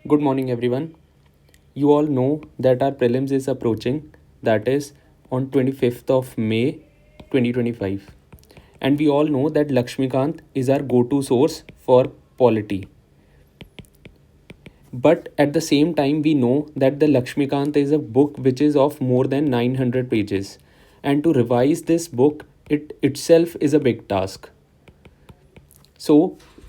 Good morning, everyone. You all know that our prelims is approaching, that is on 25th of May 2025. And we all know that Lakshmikant is our go to source for polity. But at the same time, we know that the Lakshmikant is a book which is of more than 900 pages. And to revise this book, it itself is a big task. So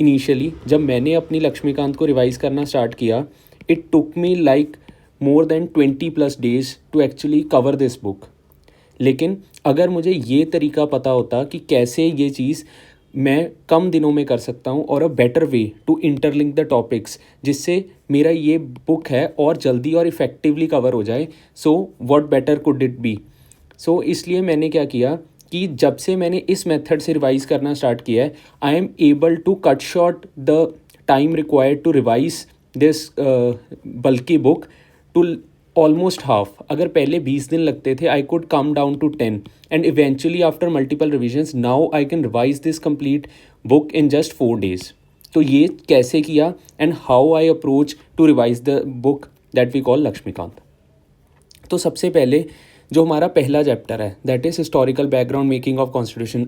initially जब मैंने अपनी लक्ष्मीकांत को revise करना start किया, it took me like more than 20+ days to actually cover this book. लेकिन अगर मुझे ये तरीका पता होता कि कैसे ये चीज़ मैं कम दिनों में कर सकता हूँ और a better way to interlink the topics, जिससे मेरा ये बुक है और जल्दी और इफ़ेक्टिवली कवर हो जाए, so what better could it be. So इसलिए मैंने क्या किया कि जब से मैंने इस मेथड से रिवाइज़ करना स्टार्ट किया है, I am able to cut short the time required to revise this बल्कि बुक टू ऑलमोस्ट हाफ. अगर पहले 20 दिन लगते थे, I could come down to 10 and eventually after multiple revisions now I can revise this complete book in just 4 days. तो ये कैसे किया and how I approach to revise the book that we call Laxmikanth. तो सबसे पहले जो हमारा पहला चैप्टर है that is historical background making of constitution.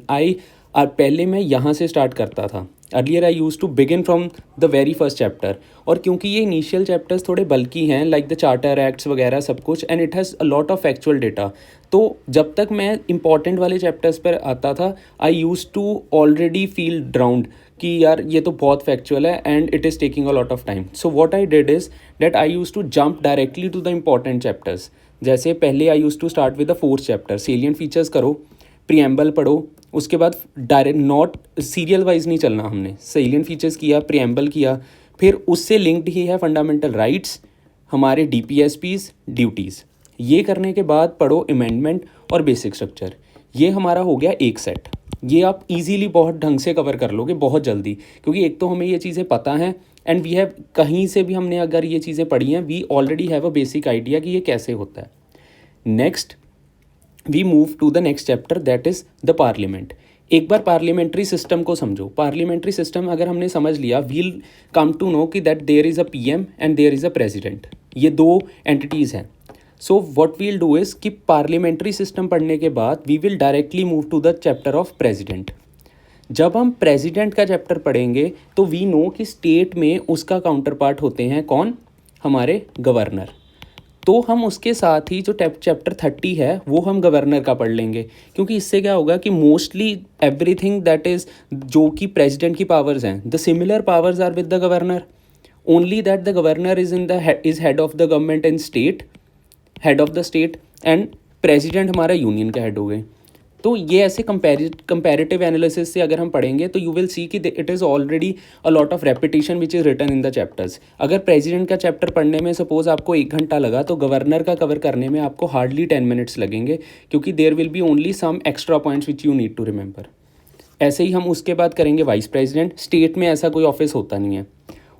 पहले मैं यहाँ से स्टार्ट करता था. Earlier I use to begin from the very first chapter. और क्योंकि ये इनिशियल चैप्टर्स थोड़े बल्की हैं लाइक द चार्टर एक्ट्स वगैरह सब कुछ, and it has a lot of factual data, तो जब तक मैं इंपॉर्टेंट वाले चैप्टर्स पर आता था I use to already feel drowned कि यार ये तो बहुत फैक्चुअल है and it is taking a lot of time. So what I did is that I use to jump directly to the important chapters. जैसे पहले I use to start with the 4th chapter, salient features करो, preamble पढ़ो, उसके बाद direct not serial wise नहीं चलना, हमने salient features किया, प्रीएम्बल किया, फिर उससे लिंक्ड ही है फंडामेंटल राइट्स, हमारे डीपीएसपीज, ड्यूटीज़. ये करने के बाद पढ़ो अमेंडमेंट और बेसिक स्ट्रक्चर. ये हमारा हो गया एक सेट. ये आप इजीली बहुत ढंग से कवर कर लोगे बहुत जल्दी, क्योंकि एक तो हमें ये चीज़ें पता हैं एंड वी हैव कहीं से भी हमने अगर ये चीज़ें पढ़ी हैं, we already have a basic idea कि ये कैसे होता है. Next we move to the next chapter that is the parliament. एक बार पार्लियामेंट्री सिस्टम को समझो. पार्लियामेंट्री सिस्टम अगर हमने समझ लिया, वील कम टू नो कि that there is a PM and there is a president. ये दो एंटिटीज़ हैं. So what we'll do is कि पार्लियामेंट्री सिस्टम पढ़ने के बाद we will directly move to the chapter of president. जब हम प्रेसिडेंट का चैप्टर पढ़ेंगे तो वी नो कि स्टेट में उसका काउंटर पार्ट होते हैं कौन, हमारे गवर्नर. तो हम उसके साथ ही जो चैप्टर 30 है वो हम गवर्नर का पढ़ लेंगे, क्योंकि इससे क्या होगा कि मोस्टली एवरीथिंग दैट इज़ जो कि प्रेसिडेंट की पावर्स हैं, the similar powers are with the governor, only that the governor is head of the government in state, head of the state, and president हमारा यूनियन का head हो गए. तो ये ऐसे कंपैरेटिव एनालिसिस से अगर हम पढ़ेंगे तो यू विल सी कि it is already a lot of repetition which is written in the chapters. अगर प्रेसिडेंट का चैप्टर पढ़ने में सपोज आपको 1 घंटा लगा, तो गवर्नर का कवर करने में आपको हार्डली 10 मिनट्स लगेंगे, क्योंकि there will be only some extra points which you need to remember. ऐसे ही हम उसके बाद करेंगे वाइस प्रेसिडेंट. स्टेट में ऐसा कोई ऑफिस होता नहीं है.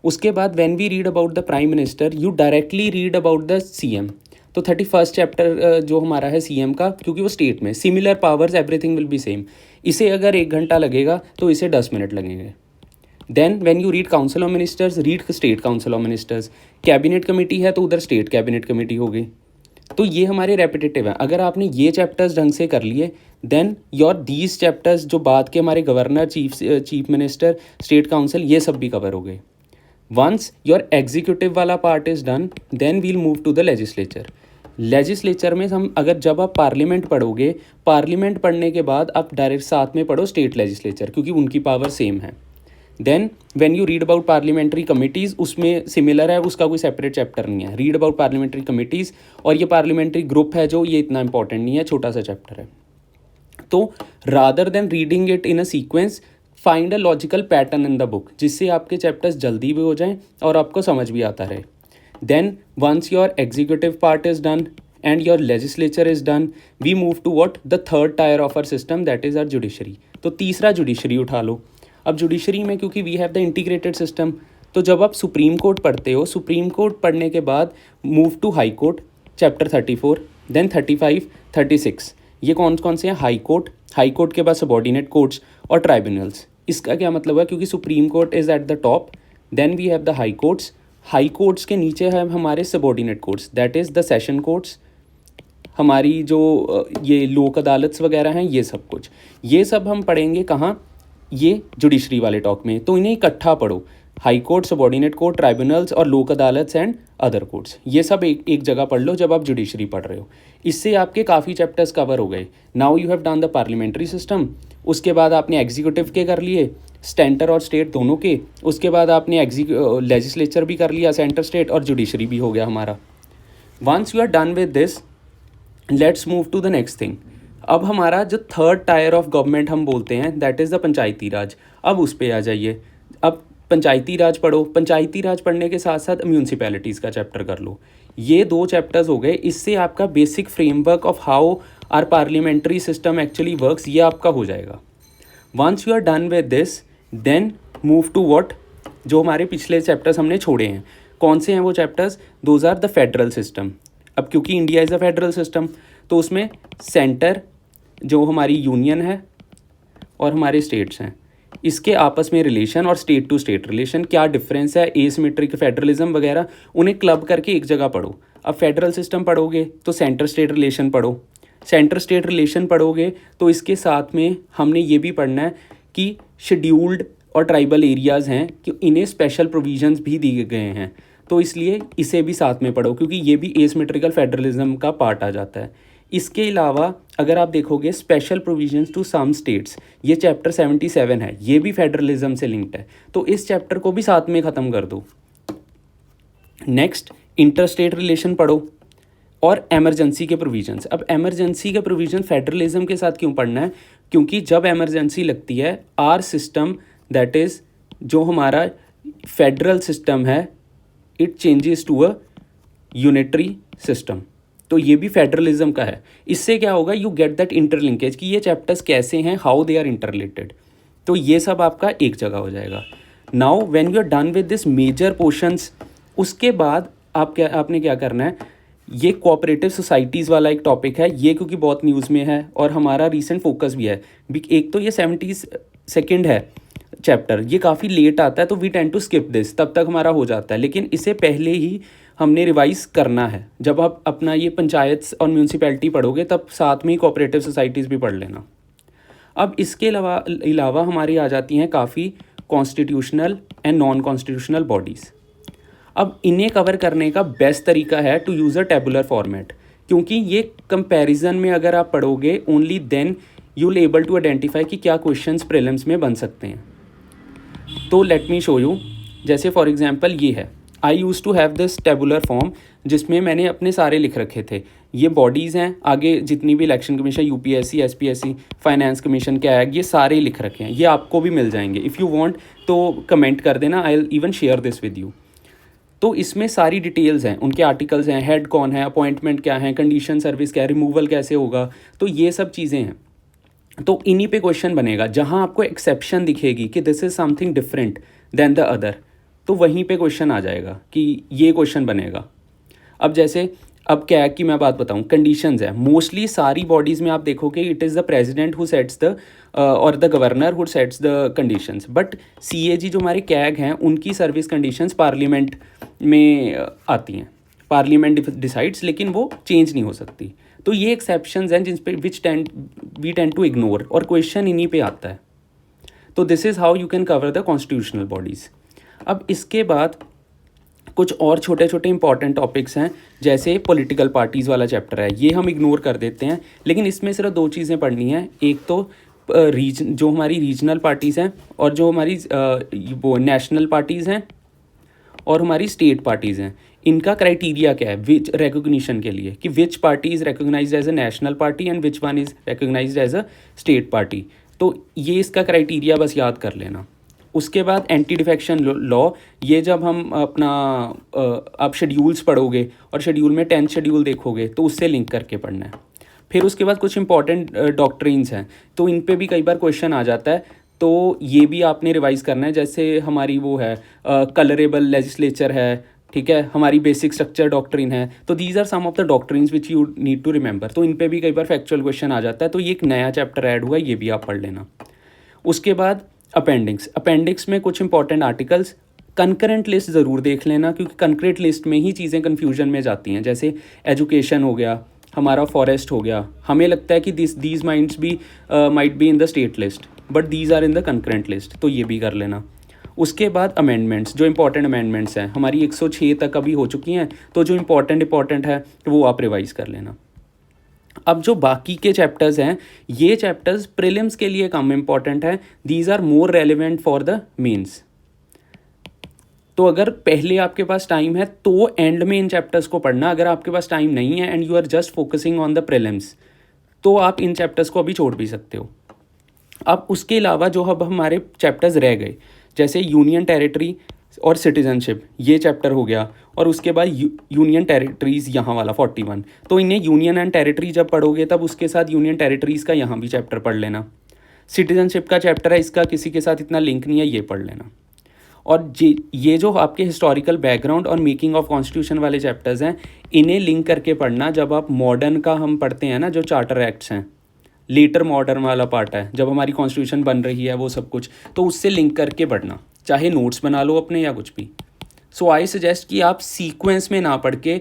उसके बाद when we read about the prime minister, you directly read about the CM. तो 31st चैप्टर जो हमारा है सीएम का, क्योंकि वो स्टेट में similar powers everything will be same. इसे अगर 1 घंटा लगेगा तो इसे 10 मिनट लगेंगे. Then when you read council of ministers, read state council of ministers. Cabinet committee है तो उधर स्टेट कैबिनेट कमेटी होगी. तो ये हमारे रेपिटेटिव हैं. अगर आपने ये चैप्टर्स ढंग से कर लिए, देन योर दीज चैप्टर्स जो बाद के हमारे governor, chief minister, state council, ये सब भी कवर हो गए. वंस योर एग्जीक्यूटिव वाला part is done, then we'll move to the legislature. Legislature में हम अगर जब आप पार्लियामेंट पढ़ोगे, पार्लियामेंट पढ़ने के बाद आप डायरेक्ट साथ में पढ़ो स्टेट लेजिस्लेचर, क्योंकि उनकी पावर सेम है. Then when you read about parliamentary committees, उसमें सिमिलर है, उसका कोई सेपरेट चैप्टर नहीं है. Read about parliamentary committees. और ये पार्लियामेंट्री ग्रुप है जो, ये इतना इंपॉर्टेंट नहीं है, छोटा सा चैप्टर है. तो rather than reading it in a sequence, find a logical pattern in the book, जिससे आपके चैप्टर्स जल्दी भी हो जाएं और आपको समझ भी आता रहे. Then once your executive part is done and your legislature is done, we move to what? The third tier of our system, that is our judiciary. तो तीसरा जुडिशरी उठा लो. अब जुडिशरी में क्योंकि we have the integrated system, तो जब आप supreme court पढ़ते हो, सुप्रीम कोर्ट पढ़ने के बाद move to high court, chapter 34, देन 35, 36. ये कौन कौन से हैं? High court. हाई कोर्ट के बाद सबॉर्डिनेट कोर्ट्स और ट्राइब्यूनल्स. इसका क्या मतलब है? क्योंकि supreme court is at the top, then we have the high courts. High courts के नीचे है हमारे subordinate courts, that is the session courts, हमारी जो ये लोक अदालत्स वगैरह हैं, ये सब कुछ, ये सब हम पढ़ेंगे कहाँ, ये जुडिशरी वाले टॉक में। तो इन्हें इकट्ठा पढ़ो, high court, subordinate court, tribunals और लोक अदालत्स एंड अदर कोर्ट्स, ये सब एक जगह पढ़ लो जब आप जुडिशरी पढ़ रहे हो। इससे आपके काफ़ी चैप्टर्स कवर हो गए। Now you have done the parliamentary system, उसके बाद आपने एग्जीक्यूटिव के कर लिए, सेंटर और स्टेट दोनों के, उसके बाद आपने लेजिस्लेचर भी कर लिया, सेंटर स्टेट, और जुडिशरी भी हो गया हमारा। Once you are done with this, let's move to the next thing. अब हमारा जो थर्ड टायर ऑफ गवर्नमेंट हम बोलते हैं, दैट इज़ द पंचायती राज। अब उस पर आ जाइए। अब पंचायती राज पढ़ो, पंचायती राज पढ़ने के साथ साथ म्यूनसिपैलिटीज़ का चैप्टर कर लो। ये 2 चैप्टर्स हो गए। इससे आपका basic framework of how are parliamentary system actually works ये आपका हो जाएगा। Once you are done with this, then move to what, जो हमारे पिछले चैप्टर्स हमने छोड़े हैं। कौन से हैं वो chapters? Those are the federal system. अब क्योंकि India is a federal system, तो उसमें सेंटर जो हमारी यूनियन है और हमारे स्टेट्स हैं, इसके आपस में रिलेशन और स्टेट टू स्टेट रिलेशन, क्या डिफरेंस है, एसिमेट्रिक फेडरलिज्म वगैरह, उन्हें क्लब करके एक जगह पढ़ो। अब फेडरल सिस्टम पढ़ोगे तो सेंटर स्टेट रिलेशन पढ़ो, सेंटर स्टेट रिलेशन पढ़ोगे तो इसके साथ में हमने ये भी पढ़ना है कि शेड्यूल्ड और ट्राइबल एरियाज़ हैं कि इन्हें स्पेशल प्रोविजंस भी दिए गए हैं, तो इसलिए इसे भी साथ में पढ़ो क्योंकि ये भी एसिमेट्रिकल फेडरलिज्म का पार्ट आ जाता है। इसके अलावा अगर आप देखोगे special provisions to some states, ये चैप्टर 77 है, ये भी फेडरलिज्म से लिंक्ड है, तो इस चैप्टर को भी साथ में ख़त्म कर दो। नेक्स्ट, इंटर स्टेट रिलेशन पढ़ो और एमरजेंसी के प्रोविजंस। अब एमरजेंसी के प्रोविजन फेडरलिज्म के साथ क्यों पढ़ना है? क्योंकि जब एमरजेंसी लगती है, आर सिस्टम दैट इज़ जो हमारा फेडरल सिस्टम है, it changes to a unitary system, तो ये भी फेडरलिज्म का है। इससे क्या होगा, यू गेट दैट इंटरलिंकेज कि ये चैप्टर्स कैसे हैं, हाउ दे आर इंटररिलेटेड, तो ये सब आपका एक जगह हो जाएगा। Now when you are done with this major portions, उसके बाद आपने क्या करना है, ये कोऑपरेटिव सोसाइटीज़ वाला एक टॉपिक है, ये क्योंकि बहुत न्यूज़ में है और हमारा रीसेंट फोकस भी है। एक तो ये 72nd है चैप्टर, ये काफ़ी लेट आता है तो we tend to skip this, तब तक हमारा हो जाता है, लेकिन इसे पहले ही हमने रिवाइज़ करना है। जब आप अपना ये पंचायत और म्यूनसिपैलिटी पढ़ोगे तब साथ में ही कोऑपरेटिव सोसाइटीज़ भी पढ़ लेना। अब इसके अलावा हमारी आ जाती हैं काफ़ी constitutional and non constitutional bodies. अब इन्हें कवर करने का बेस्ट तरीका है to use a tabular format, क्योंकि ये कंपैरिजन में अगर आप पढ़ोगे only then you will able to identify कि क्या क्वेश्चंस प्रीलिम्स में बन सकते हैं। तो लेट मी शो यू, जैसे फॉर एग्जांपल ये है, I use to have this tabular form जिसमें मैंने अपने सारे लिख रखे थे। ये बॉडीज़ हैं, आगे जितनी भी election commission, UPSC, SPSC, finance commission, CAG, ये सारे लिख रखे हैं, ये आपको भी मिल जाएंगे। इफ़ यू वांट तो कमेंट कर देना, I will even share this with you. तो इसमें सारी डिटेल्स हैं, उनके आर्टिकल्स हैं, हेड कौन है, अपॉइंटमेंट क्या है, कंडीशन सर्विस क्या है, रिमूवल कैसे होगा, तो ये सब चीज़ें हैं। तो इन्हीं पे क्वेश्चन बनेगा, जहाँ आपको एक्सेप्शन दिखेगी कि this is something different than the other, तो वहीं पे क्वेश्चन आ जाएगा कि ये क्वेश्चन बनेगा। अब जैसे अब कैग की मैं बात बताऊं, कंडीशंस है, मोस्टली सारी बॉडीज़ में आप देखोगे it is the president who sets the और the governor who sets the conditions, but CAG जो हमारे कैग हैं उनकी सर्विस कंडीशंस पार्लियामेंट में आती हैं, पार्लियामेंट डिसाइड्स, लेकिन वो चेंज नहीं हो सकती। तो ये एक्सेप्शंस हैं जिन पे वी टेंड टू इग्नोर, और क्वेश्चन इन्हीं पे आता है। तो this is how you can cover the constitutional bodies. अब इसके बाद कुछ और छोटे छोटे इंपॉर्टेंट टॉपिक्स हैं, जैसे पॉलिटिकल पार्टीज़ वाला चैप्टर है, ये हम इग्नोर कर देते हैं, लेकिन इसमें सिर्फ 2 चीज़ें पढ़नी है। एक तो जो हमारी रीजनल पार्टीज़ हैं और जो हमारी वो नेशनल पार्टीज़ हैं और हमारी स्टेट पार्टीज़ हैं, इनका क्राइटेरिया क्या है विच रिकॉग्निशन के लिए, कि which party is recognised as a national party and which one is recognised as a state party. तो ये इसका क्राइटेरिया बस याद कर लेना। उसके बाद एंटी डिफेक्शन लॉ, ये जब हम अपना आप शेड्यूल्स पढ़ोगे और शेड्यूल में 10th शेड्यूल देखोगे तो उससे लिंक करके पढ़ना है। फिर उसके बाद कुछ इंपॉर्टेंट डॉक्ट्रिन्स हैं, तो इन पे भी कई बार क्वेश्चन आ जाता है, तो ये भी आपने रिवाइज़ करना है। जैसे हमारी वो है कलरेबल लेजिस्लेचर है, ठीक है, हमारी बेसिक स्ट्रक्चर डॉक्ट्रिन है, तो these are some of the doctrines which you need to remember. तो इन पे भी कई बार फैक्चुअल क्वेश्चन आ जाता है, तो ये एक नया चैप्टर ऐड हुआ, ये भी आप पढ़ लेना। उसके बाद अपेंडिक्स में कुछ इंपॉर्टेंट आर्टिकल्स, कंकरेंट लिस्ट ज़रूर देख लेना, क्योंकि कंकरेंट लिस्ट में ही चीज़ें कन्फ्यूजन में जाती हैं। जैसे एजुकेशन हो गया, हमारा फॉरेस्ट हो गया, हमें लगता है कि these might be in the state list, but these are in the concurrent list, तो ये भी कर लेना। उसके बाद अमेंडमेंट्स, जो इंपॉर्टेंट अमेंडमेंट्स हैं हमारी 106 तक अभी हो चुकी हैं, तो जो इंपॉर्टेंट है वो आप रिवाइज़ कर लेना। अब जो बाकी के चैप्टर्स हैं, ये चैप्टर्स प्रीलिम्स के लिए कम इंपॉर्टेंट है, these are more relevant for the mains. तो अगर पहले आपके पास टाइम है तो एंड में इन चैप्टर्स को पढ़ना, अगर आपके पास टाइम नहीं है and you are just focusing on the prelims, तो आप इन चैप्टर्स को अभी छोड़ भी सकते हो। अब उसके अलावा जो अब हमारे चैप्टर्स रह गए, जैसे यूनियन टेरिटरी और सिटीजनशिप, ये चैप्टर हो गया, और उसके बाद यूनियन टेरिटरीज़ यहाँ वाला 41, तो इन्हें यूनियन एंड टेरिटरी जब पढ़ोगे तब उसके साथ यूनियन टेरिटरीज़ का यहाँ भी चैप्टर पढ़ लेना। सिटीजनशिप का चैप्टर है, इसका किसी के साथ इतना लिंक नहीं है, ये पढ़ लेना। और ये जो आपके हिस्टोरिकल बैकग्राउंड और मेकिंग ऑफ कॉन्स्टिट्यूशन वाले चैप्टर्स हैं, इन्हें लिंक करके पढ़ना। जब आप मॉडर्न का हम पढ़ते हैं ना, जो चार्टर एक्ट्स हैं, लेटर मॉडर्न वाला पार्ट है, जब हमारी कॉन्स्टिट्यूशन बन रही है वो सब कुछ, तो उससे लिंक करके पढ़ना, चाहे नोट्स बना लो अपने या कुछ भी। सो आई सजेस्ट कि आप सीक्वेंस में ना पढ़ के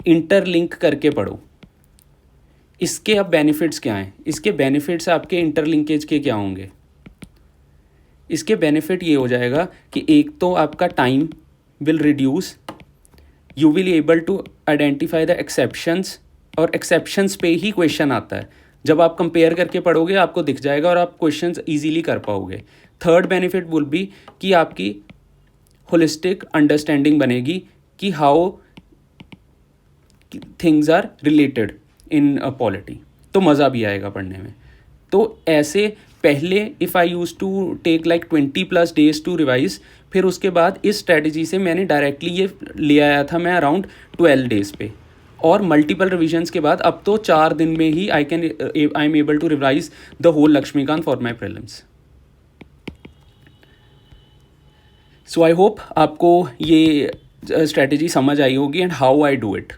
इंटरलिंक करके पढ़ो। इसके अब बेनिफिट्स क्या हैं? इसके बेनिफिट्स आपके इंटरलिंकेज के क्या होंगे? इसके बेनिफिट ये हो जाएगा कि एक तो आपका time will reduce, you will able to identify the exceptions, और एक्सेप्शंस पे ही क्वेश्चन आता है। जब आप कंपेयर करके पढ़ोगे आपको दिख जाएगा और आप क्वेश्चंस इजीली कर पाओगे। थर्ड बेनिफिट विल बी कि आपकी होलिस्टिक अंडरस्टैंडिंग बनेगी कि how things are related in a polity, तो मज़ा भी आएगा पढ़ने में। तो ऐसे पहले if I use to take like 20+ days to revise, फिर उसके बाद इस स्ट्रेटजी से मैंने डायरेक्टली ये ले आया था मैं अराउंड 12 डेज़ पे, और मल्टीपल रिविजन्स के बाद अब तो 4 दिन में ही I am able to revise the whole Laxmikanth for my prelims. So I hope आपको ये स्ट्रेटजी समझ आई होगी and how I do it.